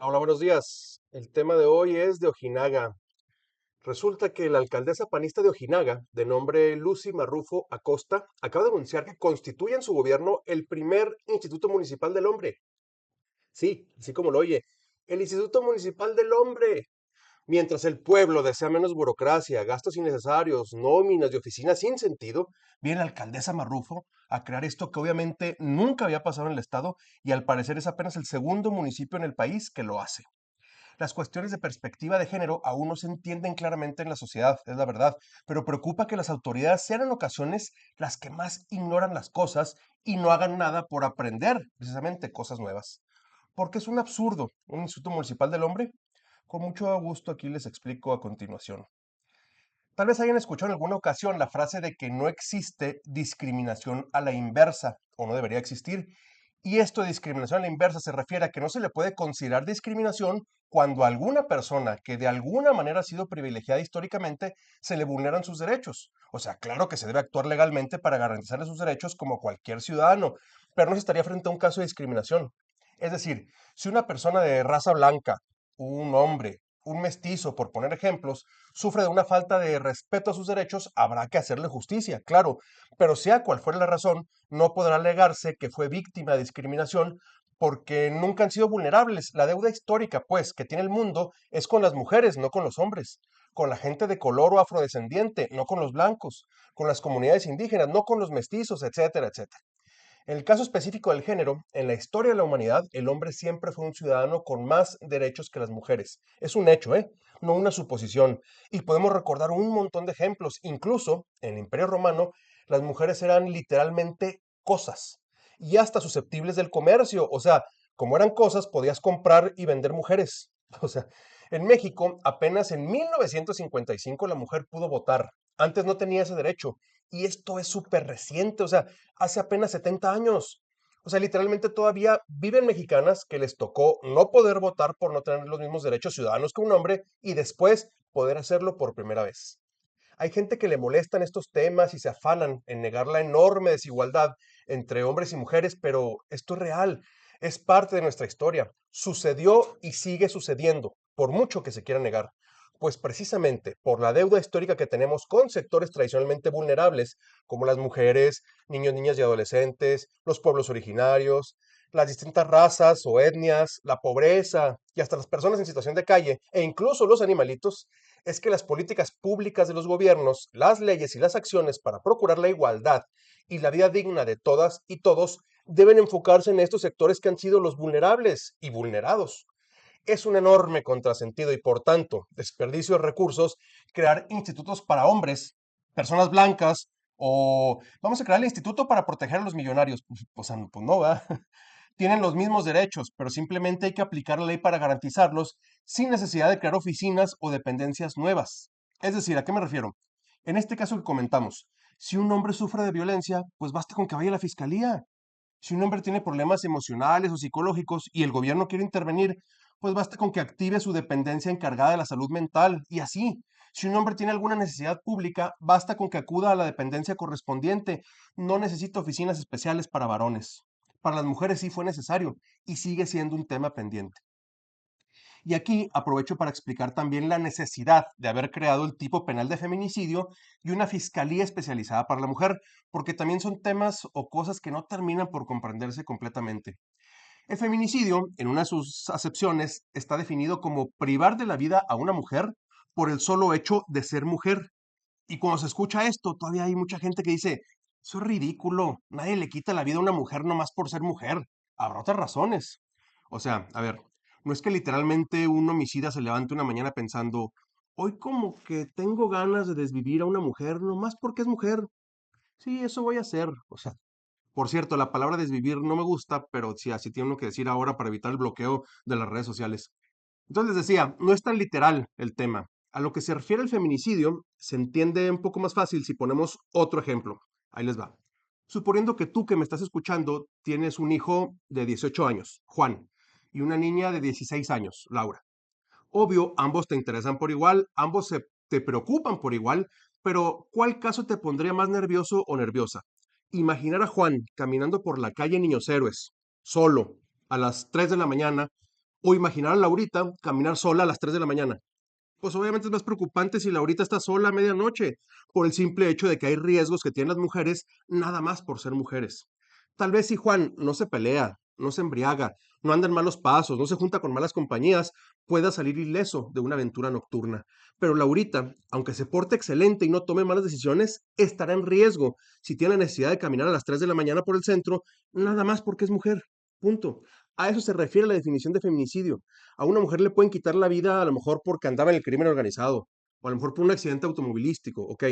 Hola, buenos días. El tema de hoy es de Ojinaga. Resulta que la alcaldesa panista de Ojinaga, de nombre Lucy Marrufo Acosta, acaba de anunciar que constituye en su gobierno el primer Instituto Municipal del Hombre. Sí, así como lo oye, el Instituto Municipal del Hombre. Mientras el pueblo desea menos burocracia, gastos innecesarios, nóminas y oficinas sin sentido, viene la alcaldesa Marrufo a crear esto que obviamente nunca había pasado en el estado y al parecer es apenas el segundo municipio en el país que lo hace. Las cuestiones de perspectiva de género aún no se entienden claramente en la sociedad, es la verdad, pero preocupa que las autoridades sean en ocasiones las que más ignoran las cosas y no hagan nada por aprender precisamente cosas nuevas. Porque es un absurdo un Instituto Municipal del Hombre. Con mucho gusto aquí les explico a continuación. Tal vez hayan escuchado en alguna ocasión la frase de que no existe discriminación a la inversa, o no debería existir. Y esto de discriminación a la inversa se refiere a que no se le puede considerar discriminación cuando a alguna persona que de alguna manera ha sido privilegiada históricamente se le vulneran sus derechos. O sea, claro que se debe actuar legalmente para garantizarle sus derechos como cualquier ciudadano, pero no se estaría frente a un caso de discriminación. Es decir, si una persona de raza blanca, un hombre, un mestizo, por poner ejemplos, sufre de una falta de respeto a sus derechos, habrá que hacerle justicia, claro, pero sea cual fuera la razón, no podrá alegarse que fue víctima de discriminación porque nunca han sido vulnerables. La deuda histórica, pues, que tiene el mundo es con las mujeres, no con los hombres, con la gente de color o afrodescendiente, no con los blancos, con las comunidades indígenas, no con los mestizos, etcétera, etcétera. En el caso específico del género, en la historia de la humanidad, el hombre siempre fue un ciudadano con más derechos que las mujeres. Es un hecho, ¿eh? No una suposición. Y podemos recordar un montón de ejemplos. Incluso en el Imperio Romano, las mujeres eran literalmente cosas y hasta susceptibles del comercio. O sea, como eran cosas, podías comprar y vender mujeres. O sea, en México, apenas en 1955 la mujer pudo votar. Antes no tenía ese derecho. Y esto es súper reciente. O sea, hace apenas 70 años. O sea, literalmente todavía viven mexicanas que les tocó no poder votar por no tener los mismos derechos ciudadanos que un hombre y después poder hacerlo por primera vez. Hay gente que le molestan estos temas y se afanan en negar la enorme desigualdad entre hombres y mujeres, pero esto es real, es parte de nuestra historia. Sucedió y sigue sucediendo, por mucho que se quiera negar. Pues precisamente por la deuda histórica que tenemos con sectores tradicionalmente vulnerables, como las mujeres, niños, niñas y adolescentes, los pueblos originarios, las distintas razas o etnias, la pobreza y hasta las personas en situación de calle e incluso los animalitos, es que las políticas públicas de los gobiernos, las leyes y las acciones para procurar la igualdad y la vida digna de todas y todos deben enfocarse en estos sectores que han sido los vulnerables y vulnerados. Es un enorme contrasentido y por tanto desperdicio de recursos crear institutos para hombres, personas blancas o vamos a crear el instituto para proteger a los millonarios. Pues no, va. Tienen los mismos derechos, pero simplemente hay que aplicar la ley para garantizarlos sin necesidad de crear oficinas o dependencias nuevas. Es decir, ¿a qué me refiero? En este caso que comentamos, si un hombre sufre de violencia, pues basta con que vaya a la fiscalía. Si un hombre tiene problemas emocionales o psicológicos y el gobierno quiere intervenir, pues basta con que active su dependencia encargada de la salud mental y así. Si un hombre tiene alguna necesidad pública, basta con que acuda a la dependencia correspondiente. No necesita oficinas especiales para varones. Para las mujeres sí fue necesario y sigue siendo un tema pendiente. Y aquí aprovecho para explicar también la necesidad de haber creado el tipo penal de feminicidio y una fiscalía especializada para la mujer, porque también son temas o cosas que no terminan por comprenderse completamente. El feminicidio, en una de sus acepciones, está definido como privar de la vida a una mujer por el solo hecho de ser mujer. Y cuando se escucha esto, todavía hay mucha gente que dice, eso es ridículo, nadie le quita la vida a una mujer nomás por ser mujer, habrá otras razones. O sea, a ver, no es que literalmente un homicida se levante una mañana pensando, hoy como que tengo ganas de desvivir a una mujer nomás porque es mujer. Sí, eso voy a hacer. O sea, por cierto, la palabra desvivir no me gusta, pero sí, así tiene uno que decir ahora para evitar el bloqueo de las redes sociales. Entonces les decía, no es tan literal el tema. A lo que se refiere el feminicidio, se entiende un poco más fácil si ponemos otro ejemplo. Ahí les va. Suponiendo que tú que me estás escuchando tienes un hijo de 18 años, Juan, y una niña de 16 años, Laura. Obvio, ambos te interesan por igual, te preocupan por igual, pero ¿cuál caso te pondría más nervioso o nerviosa? Imaginar a Juan caminando por la calle Niños Héroes, solo, a las 3 de la mañana, O imaginar a Laurita caminar sola a las 3 de la mañana. Pues obviamente es más preocupante si Laurita está sola a medianoche, por el simple hecho de que hay riesgos que tienen las mujeres nada más por ser mujeres. Tal vez si Juan no se pelea, no se embriaga, no anda en malos pasos, no se junta con malas compañías, pueda salir ileso de una aventura nocturna. Pero Laurita, aunque se porte excelente y no tome malas decisiones, estará en riesgo si tiene la necesidad de caminar a las 3 de la mañana por el centro, nada más porque es mujer. Punto. A eso se refiere la definición de feminicidio. A una mujer le pueden quitar la vida a lo mejor porque andaba en el crimen organizado, o a lo mejor por un accidente automovilístico, ok.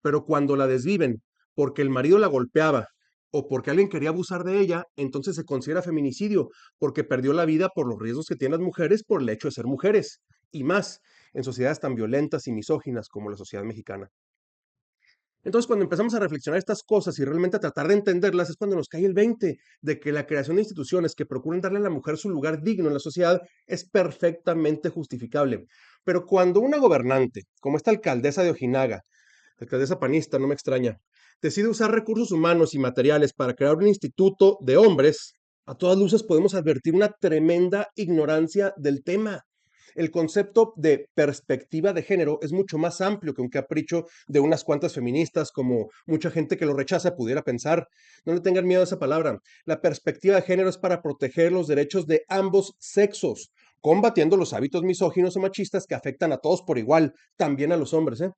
Pero cuando la desviven porque el marido la golpeaba o porque alguien quería abusar de ella, entonces se considera feminicidio, porque perdió la vida por los riesgos que tienen las mujeres por el hecho de ser mujeres, y más en sociedades tan violentas y misóginas como la sociedad mexicana. Entonces, cuando empezamos a reflexionar estas cosas y realmente a tratar de entenderlas, es cuando nos cae el 20 de que la creación de instituciones que procuren darle a la mujer su lugar digno en la sociedad es perfectamente justificable. Pero cuando una gobernante, como esta alcaldesa de Ojinaga, alcaldesa panista, no me extraña, decide usar recursos humanos y materiales para crear un instituto de hombres, a todas luces podemos advertir una tremenda ignorancia del tema. El concepto de perspectiva de género es mucho más amplio que un capricho de unas cuantas feministas, como mucha gente que lo rechaza pudiera pensar. No le tengan miedo a esa palabra. La perspectiva de género es para proteger los derechos de ambos sexos, combatiendo los hábitos misóginos o machistas que afectan a todos por igual, también a los hombres, ¿eh?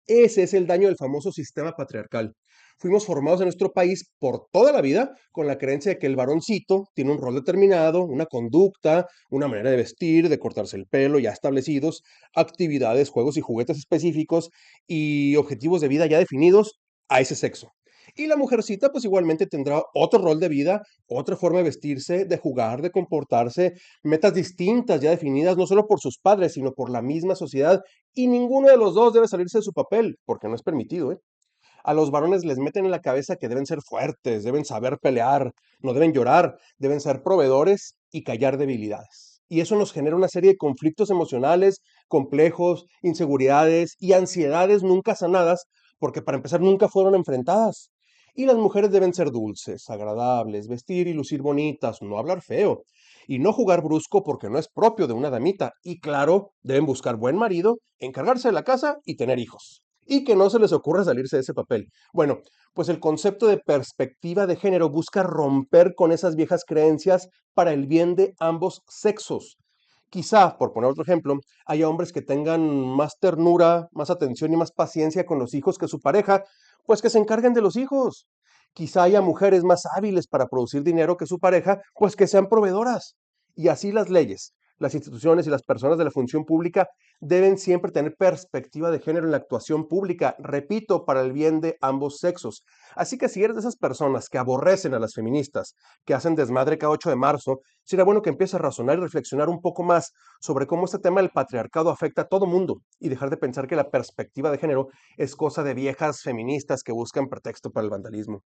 Ese es el daño del famoso sistema patriarcal. Fuimos formados en nuestro país por toda la vida con la creencia de que el varoncito tiene un rol determinado, una conducta, una manera de vestir, de cortarse el pelo ya establecidos, actividades, juegos y juguetes específicos y objetivos de vida ya definidos a ese sexo. Y la mujercita pues igualmente tendrá otro rol de vida, otra forma de vestirse, de jugar, de comportarse, metas distintas ya definidas no solo por sus padres, sino por la misma sociedad, y ninguno de los dos debe salirse de su papel, porque no es permitido, ¿eh? A los varones les meten en la cabeza que deben ser fuertes, deben saber pelear, no deben llorar, deben ser proveedores y callar debilidades. Y eso nos genera una serie de conflictos emocionales complejos, inseguridades y ansiedades nunca sanadas, porque para empezar nunca fueron enfrentadas. Y las mujeres deben ser dulces, agradables, vestir y lucir bonitas, no hablar feo, y no jugar brusco porque no es propio de una damita. Y claro, deben buscar buen marido, encargarse de la casa y tener hijos y que no se les ocurra salirse de ese papel. Bueno, pues el concepto de perspectiva de género busca romper con esas viejas creencias para el bien de ambos sexos. Quizá, por poner otro ejemplo, haya hombres que tengan más ternura, más atención y más paciencia con los hijos que su pareja, pues que se encarguen de los hijos. Quizá haya mujeres más hábiles para producir dinero que su pareja, pues que sean proveedoras. Y así las leyes, las instituciones y las personas de la función pública deben siempre tener perspectiva de género en la actuación pública, repito, para el bien de ambos sexos. Así que si eres de esas personas que aborrecen a las feministas, que hacen desmadre cada 8 de marzo, sería bueno que empieces a razonar y reflexionar un poco más sobre cómo este tema del patriarcado afecta a todo mundo y dejar de pensar que la perspectiva de género es cosa de viejas feministas que buscan pretexto para el vandalismo.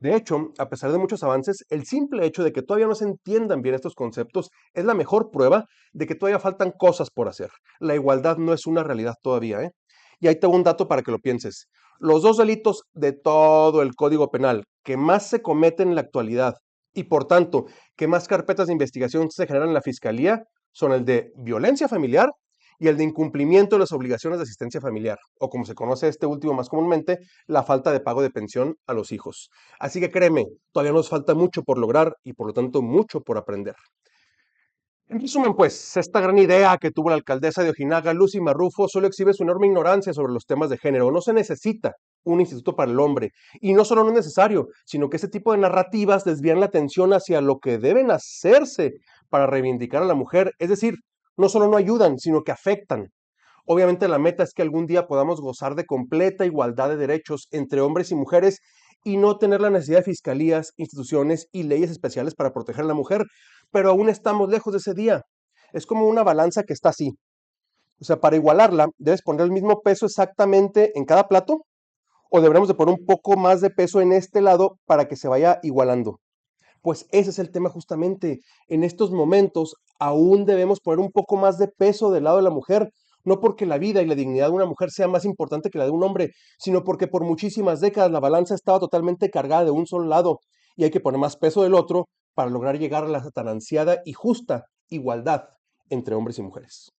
De hecho, a pesar de muchos avances, el simple hecho de que todavía no se entiendan bien estos conceptos es la mejor prueba de que todavía faltan cosas por hacer. La igualdad no es una realidad todavía, ¿eh? Y ahí tengo un dato para que lo pienses. Los dos delitos de todo el Código Penal que más se cometen en la actualidad y por tanto que más carpetas de investigación se generan en la Fiscalía son el de violencia familiar y el de incumplimiento de las obligaciones de asistencia familiar, o como se conoce este último más comúnmente, la falta de pago de pensión a los hijos. Así que créeme, todavía nos falta mucho por lograr y por lo tanto mucho por aprender. En resumen, pues, esta gran idea que tuvo la alcaldesa de Ojinaga, Lucy Marrufo, solo exhibe su enorme ignorancia sobre los temas de género. No se necesita un instituto para el hombre. Y no solo no es necesario, sino que este tipo de narrativas desvían la atención hacia lo que deben hacerse para reivindicar a la mujer. Es decir, no solo no ayudan, sino que afectan. Obviamente la meta es que algún día podamos gozar de completa igualdad de derechos entre hombres y mujeres y no tener la necesidad de fiscalías, instituciones y leyes especiales para proteger a la mujer, pero aún estamos lejos de ese día. Es como una balanza que está así. O sea, para igualarla, debes poner el mismo peso exactamente en cada plato o deberemos de poner un poco más de peso en este lado para que se vaya igualando. Pues ese es el tema justamente. En estos momentos aún debemos poner un poco más de peso del lado de la mujer, no porque la vida y la dignidad de una mujer sea más importante que la de un hombre, sino porque por muchísimas décadas la balanza estaba totalmente cargada de un solo lado y hay que poner más peso del otro para lograr llegar a la tan ansiada y justa igualdad entre hombres y mujeres.